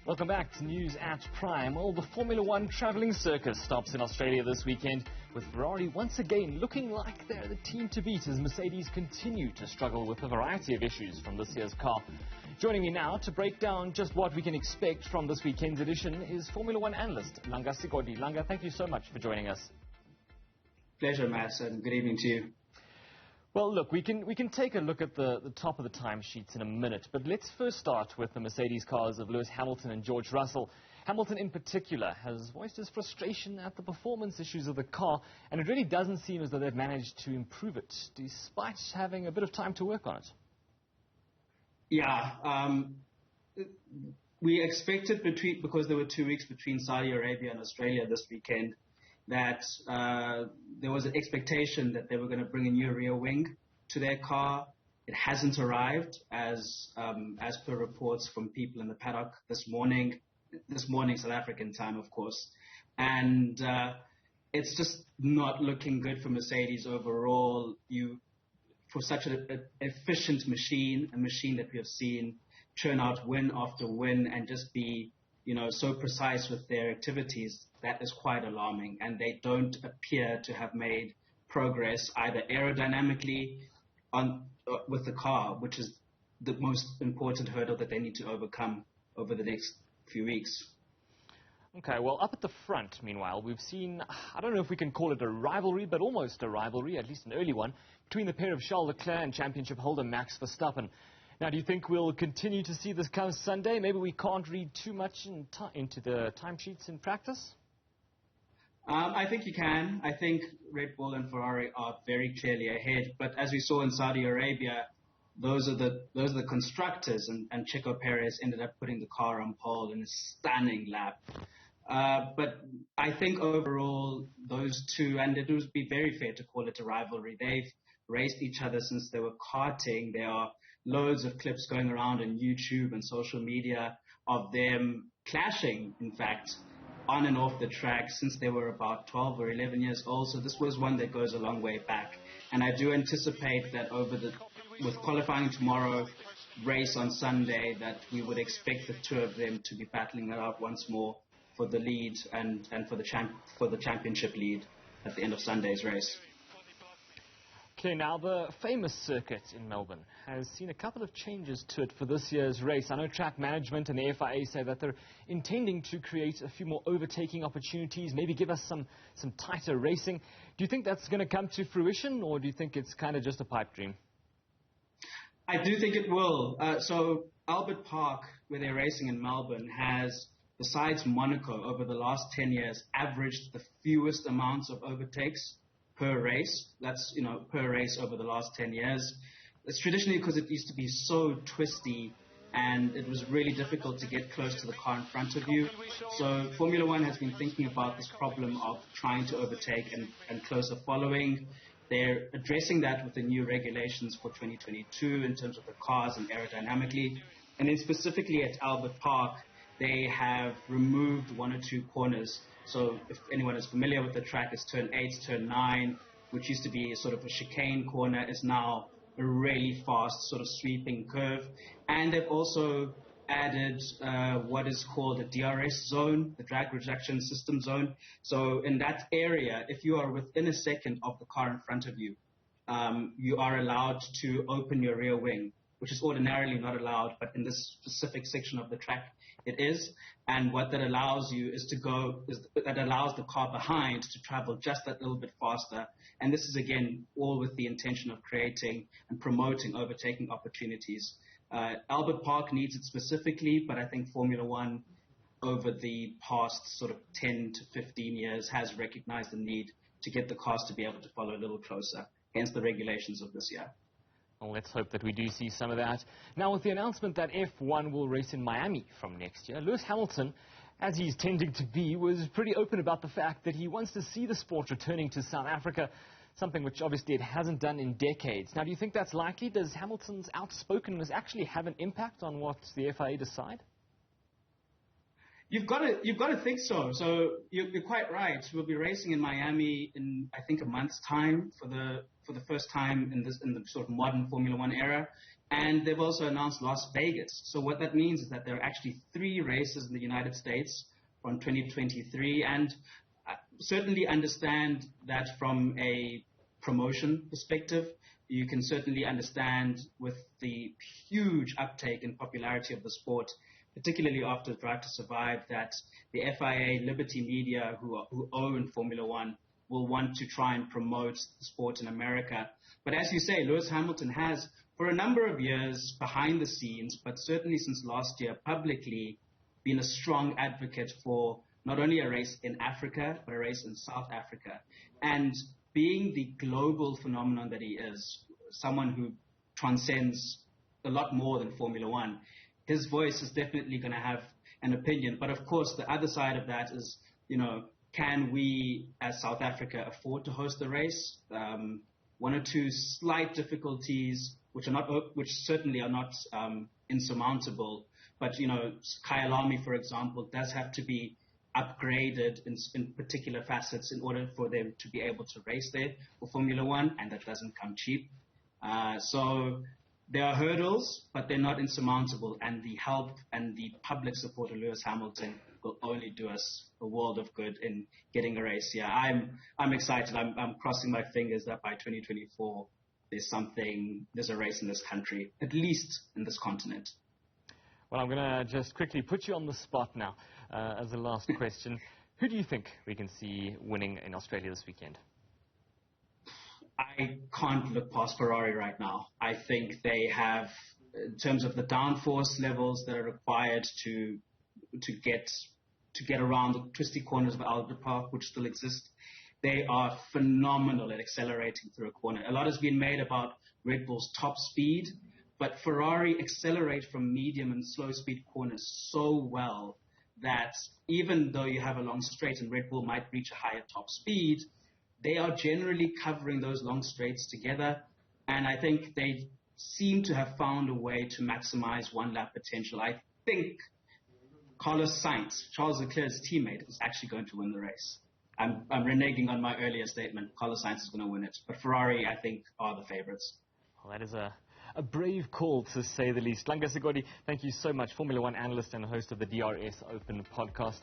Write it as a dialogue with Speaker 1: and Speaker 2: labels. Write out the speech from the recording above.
Speaker 1: Welcome back to News at Prime. Well, the Formula One travelling circus stops in Australia this weekend, with Ferrari once again looking like they're the team to beat as Mercedes continue to struggle with a variety of issues from this year's car. Joining me now to break down just what we can expect from this weekend's edition is Formula One analyst Langa Sigodi. Langa, thank you so much for joining us.
Speaker 2: Pleasure, Matt, and good evening to you.
Speaker 1: Well, look, we can take a look at the top of the timesheets in a minute, but let's first start with the Mercedes cars of Lewis Hamilton and George Russell. Hamilton in particular has voiced his frustration at the performance issues of the car, and it really doesn't seem as though they've managed to improve it, despite having a bit of time to work on it.
Speaker 2: Yeah, we expected because there were 2 weeks between Saudi Arabia and Australia this weekend, that there was an expectation that they were going to bring a new rear wing to their car. It hasn't arrived, as per reports from people in the paddock this morning South African time, of course. And it's just not looking good for Mercedes overall. For such an efficient machine, a machine that we have seen churn out win after win and just be so precise with their activities, that is quite alarming. And they don't appear to have made progress either aerodynamically with the car, which is the most important hurdle that they need to overcome over the next few weeks.
Speaker 1: Okay, well, up at the front, meanwhile, we've seen, I don't know if we can call it a rivalry, but almost a rivalry, at least an early one, between the pair of Charles Leclerc and championship holder Max Verstappen. Now, do you think we'll continue to see this come Sunday? Maybe we can't read too much into the timesheets in practice?
Speaker 2: I think you can. I think Red Bull and Ferrari are very clearly ahead. But as we saw in Saudi Arabia, those are the constructors, and Checo Perez ended up putting the car on pole in a stunning lap. But I think overall, those two, and it would be very fair to call it a rivalry. They've raced each other since they were karting. There are loads of clips going around on YouTube and social media of them clashing, in fact, on and off the track since they were about 12 or 11 years old. So this was one that goes a long way back. And I do anticipate that with qualifying tomorrow, race on Sunday, that we would expect the two of them to be battling it out once more for the lead and for the championship lead at the end of Sunday's race.
Speaker 1: Okay, now the famous circuit in Melbourne has seen a couple of changes to it for this year's race. I know track management and the FIA say that they're intending to create a few more overtaking opportunities, maybe give us some tighter racing. Do you think that's going to come to fruition, or do you think it's kind of just a pipe dream?
Speaker 2: I do think it will. So Albert Park, where they're racing in Melbourne, has, besides Monaco, over the last 10 years, averaged the fewest amounts of overtakes per race. That's, per race over the last 10 years. It's traditionally because it used to be so twisty and it was really difficult to get close to the car in front of you. So Formula One has been thinking about this problem of trying to overtake and closer following. They're addressing that with the new regulations for 2022 in terms of the cars and aerodynamically. And then specifically at Albert Park, they have removed 1 or 2 corners. So if anyone is familiar with the track, it's turn 8, turn 9, which used to be sort of a chicane corner, is now a really fast sort of sweeping curve. And they've also added what is called a DRS zone, the drag reduction system zone. So in that area, if you are within a second of the car in front of you, you are allowed to open your rear wing, which is ordinarily not allowed, but in this specific section of the track, it is. And what that allows you that allows the car behind to travel just that little bit faster. And this is, again, all with the intention of creating and promoting overtaking opportunities. Albert Park needs it specifically, but I think Formula One, over the past sort of 10 to 15 years, has recognized the need to get the cars to be able to follow a little closer, hence the regulations of this year.
Speaker 1: Well, let's hope that we do see some of that. Now, with the announcement that F1 will race in Miami from next year, Lewis Hamilton, as he's tending to be, was pretty open about the fact that he wants to see the sport returning to South Africa, something which obviously it hasn't done in decades. Now, do you think that's likely? Does Hamilton's outspokenness actually have an impact on what the FIA decide?
Speaker 2: You've got to think so. So you're quite right. We'll be racing in Miami in, I think, a month's time for the first time in the sort of modern Formula One era. And they've also announced Las Vegas. So what that means is that there are actually 3 races in the United States from 2023. And I certainly understand that from a promotion perspective. You can certainly understand with the huge uptake in popularity of the sport, particularly after Drive to Survive, that the FIA, Liberty Media, who own Formula One, will want to try and promote the sport in America. But as you say, Lewis Hamilton has, for a number of years behind the scenes, but certainly since last year, publicly been a strong advocate for not only a race in Africa, but a race in South Africa. And being the global phenomenon that he is, someone who transcends a lot more than Formula One, his voice is definitely going to have an opinion. But of course, the other side of that is, can we as South Africa afford to host the race? 1 or 2 slight difficulties, which certainly are not insurmountable. But, Kyalami, for example, does have to be upgraded in particular facets in order for them to be able to race there for Formula One, and that doesn't come cheap. So there are hurdles, but they're not insurmountable, and the help and the public support of Lewis Hamilton will only do us a world of good in getting a race. Yeah, I'm excited. I'm crossing my fingers that by 2024 there's a race in this country, at least in this continent.
Speaker 1: Well, I'm going to just quickly put you on the spot now as a last question. Who do you think we can see winning in Australia this weekend?
Speaker 2: I can't look past Ferrari right now. I think they have, in terms of the downforce levels that are required to get around the twisty corners of Albert Park, which still exist, they are phenomenal at accelerating through a corner. A lot has been made about Red Bull's top speed, but Ferrari accelerate from medium and slow speed corners so well that even though you have a long straight and Red Bull might reach a higher top speed, they are generally covering those long straights together. And I think they seem to have found a way to maximize one lap potential. I think Carlos Sainz, Charles Leclerc's teammate, is actually going to win the race. I'm reneging on my earlier statement. Carlos Sainz is going to win it. But Ferrari, I think, are the favorites.
Speaker 1: Well, that is a brave call, to say the least. Langa Sigodi, thank you so much, Formula One analyst and host of the DRS Open podcast.